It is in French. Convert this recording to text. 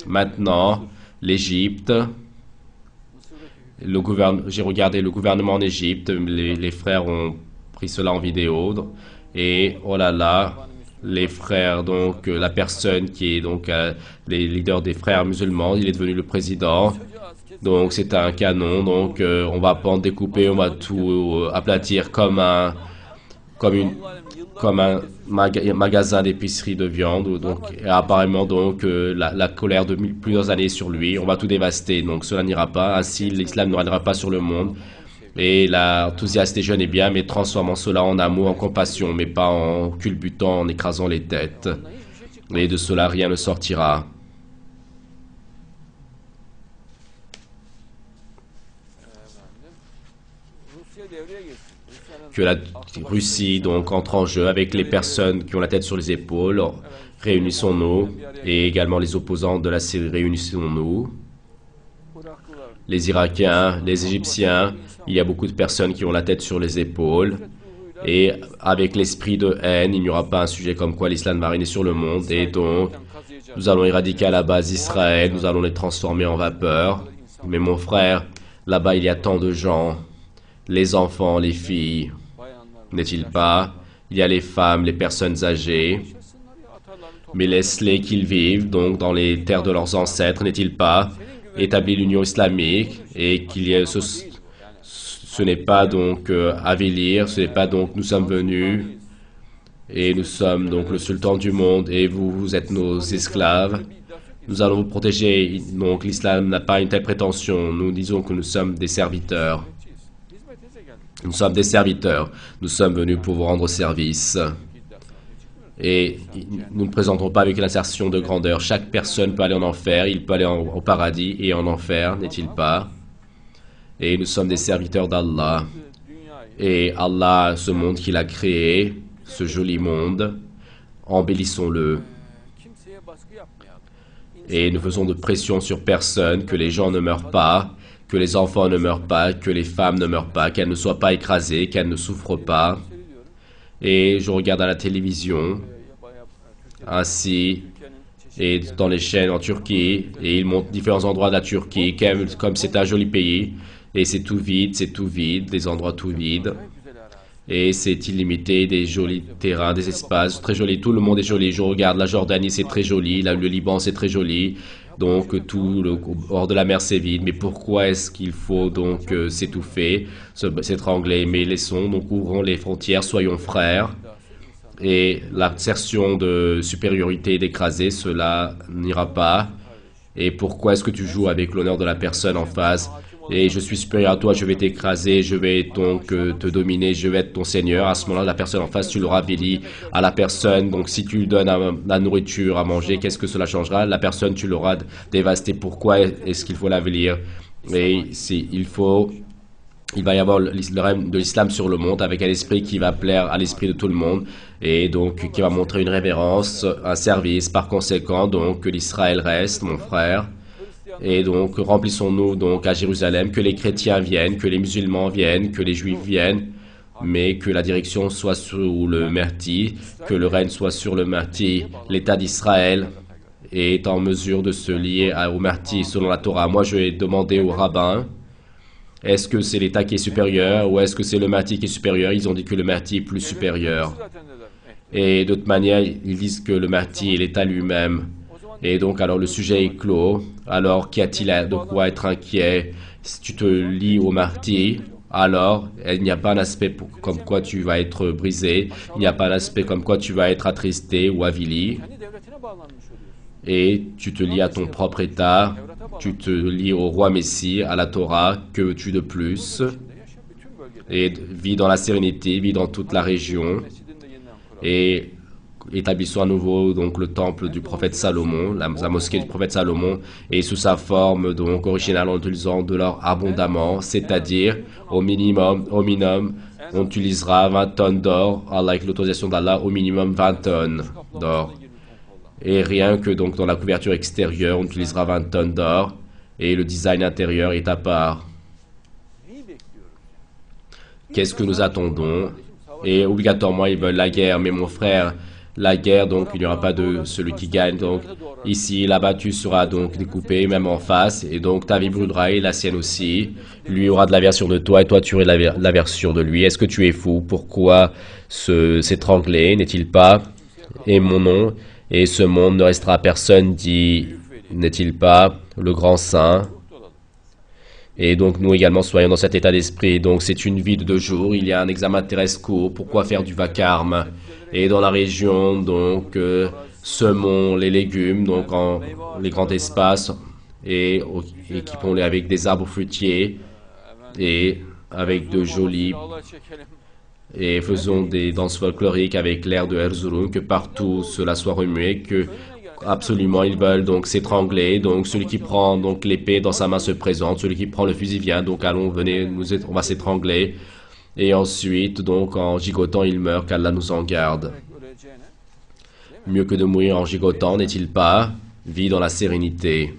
Maintenant, l'Égypte, j'ai regardé le gouvernement en Égypte, les frères ont pris cela en vidéo, et oh là là, les frères, donc la personne qui est donc les leaders des frères musulmans, il est devenu le président. Donc c'est un canon, donc on va pas en découper, on va tout aplatir comme une comme un magasin d'épicerie de viande. Donc et apparemment donc la colère de plusieurs années sur lui, on va tout dévaster. Donc cela n'ira pas. Ainsi l'islam ne règnera pas sur le monde. Et l'enthousiasme des jeunes est bien, mais transformant cela en amour, en compassion, mais pas en culbutant, en écrasant les têtes. Et de cela rien ne sortira. Que la Russie donc entre en jeu avec les personnes qui ont la tête sur les épaules. Réunissons-nous. Et également les opposants de la Syrie, réunissons-nous. Les Irakiens, les Égyptiens, il y a beaucoup de personnes qui ont la tête sur les épaules. Et avec l'esprit de haine, il n'y aura pas un sujet comme quoi l'islam va régner sur le monde. Et donc, nous allons éradiquer à la base Israël, nous allons les transformer en vapeur. Mais mon frère, là-bas il y a tant de gens, les enfants, les filles, n'est-il pas? Il y a les femmes, les personnes âgées. Mais laisse-les qu'ils vivent, donc dans les terres de leurs ancêtres, n'est-il pas? Établir l'union islamique et qu'il y ait ce n'est pas donc avilir, ce n'est pas donc nous sommes venus et nous sommes donc le sultan du monde et vous êtes nos esclaves. Nous allons vous protéger. Donc l'islam n'a pas une telle prétention. Nous disons que nous sommes des serviteurs. Nous sommes des serviteurs. Nous sommes venus pour vous rendre service. Et nous ne présentons pas avec une assertion de grandeur. Chaque personne peut aller en enfer, il peut aller au paradis et en enfer, n'est-il pas? Et nous sommes des serviteurs d'Allah. Et Allah, ce monde qu'il a créé, ce joli monde, embellissons-le. Et nous faisons de pression sur personne, que les gens ne meurent pas, que les enfants ne meurent pas, que les femmes ne meurent pas, qu'elles ne soient pas écrasées, qu'elles ne souffrent pas. Et je regarde à la télévision, ainsi, et dans les chaînes en Turquie, et ils montrent différents endroits de la Turquie, comme c'est un joli pays, et c'est tout vide, des endroits tout vides, et c'est illimité, des jolis terrains, des espaces, très jolis, tout le monde est joli. Je regarde la Jordanie, c'est très joli, le Liban, c'est très joli, donc tout le bord de la mer, c'est vide. Mais pourquoi est-ce qu'il faut donc s'étouffer, s'étrangler? Mais laissons, donc ouvrons les frontières, soyons frères. Et l'assertion de supériorité d'écraser, cela n'ira pas. Et pourquoi est-ce que tu joues avec l'honneur de la personne en face? Et je suis supérieur à toi, je vais t'écraser, je vais donc te dominer, je vais être ton seigneur. À ce moment-là, la personne en face, tu l'auras béni à la personne. Donc si tu lui donnes la nourriture à manger, qu'est-ce que cela changera? La personne, tu l'auras dévastée. Pourquoi est-ce qu'il faut l'avélir? Et il va y avoir le règne de l'islam sur le monde avec un esprit qui va plaire à l'esprit de tout le monde et donc qui va montrer une révérence, un service. Par conséquent, donc que l'Israël reste, mon frère. Et donc remplissons-nous donc à Jérusalem, que les chrétiens viennent, que les musulmans viennent, que les juifs viennent, mais que la direction soit sous le Mahdi, que le règne soit sur le Mahdi. L'État d'Israël est en mesure de se lier au Mahdi selon la Torah. Moi, je vais demander aux rabbins, est-ce que c'est l'État qui est supérieur ou est-ce que c'est le Mahdi qui est supérieur? Ils ont dit que le Mahdi est plus supérieur. Et de toute manière, ils disent que le Mahdi est l'État lui-même. Et donc, alors, le sujet est clos. Alors, qu'y a-t-il de quoi être inquiet? Si tu te lies au Mahdi, alors, il n'y a pas un aspect comme quoi tu vas être brisé. Il n'y a pas un aspect comme quoi tu vas être attristé ou avili. Et tu te lies à ton propre État. Tu te lies au roi Messie, à la Torah. Que veux-tu de plus? Et vis dans la sérénité, vis dans toute la région. Et établissons à nouveau donc le temple du prophète Salomon, la mosquée du prophète Salomon, et sous sa forme donc originale en utilisant de l'or abondamment, c'est-à-dire au minimum, on utilisera 20 tonnes d'or, avec l'autorisation d'Allah, au minimum 20 tonnes d'or. Et rien que donc dans la couverture extérieure, on utilisera 20 tonnes d'or, et le design intérieur est à part. Qu'est-ce que nous attendons? Et obligatoirement, ils veulent la guerre, mais mon frère, la guerre, donc il n'y aura pas de celui qui gagne. Donc ici, là-bas, tu seras donc découpé, même en face, et donc ta vie brûlera et la sienne aussi. Lui aura de l'aversion de toi et toi tu auras de l'aversion de lui. Est-ce que tu es fou? Pourquoi s'étrangler? N'est-il pas? Et mon nom, et ce monde ne restera à personne, dit, n'est-il pas, le grand saint? Et donc nous également soyons dans cet état d'esprit. Donc c'est une vie de 2 jours, il y a un examen terrestre court, pourquoi faire du vacarme? Et dans la région, donc, semons les légumes, donc en les grands espaces, et équipons-les avec des arbres fruitiers, et avec de jolis, et faisons des danses folkloriques avec l'air de Erzurum, que partout cela soit remué, que absolument ils veulent donc s'étrangler. Donc celui qui prend donc l'épée dans sa main se présente, celui qui prend le fusil vient, donc allons, venez, on va s'étrangler. Et ensuite, donc en gigotant, il meurt, qu'Allah nous en garde. Mieux que de mourir en gigotant, n'est-il pas? Vis dans la sérénité.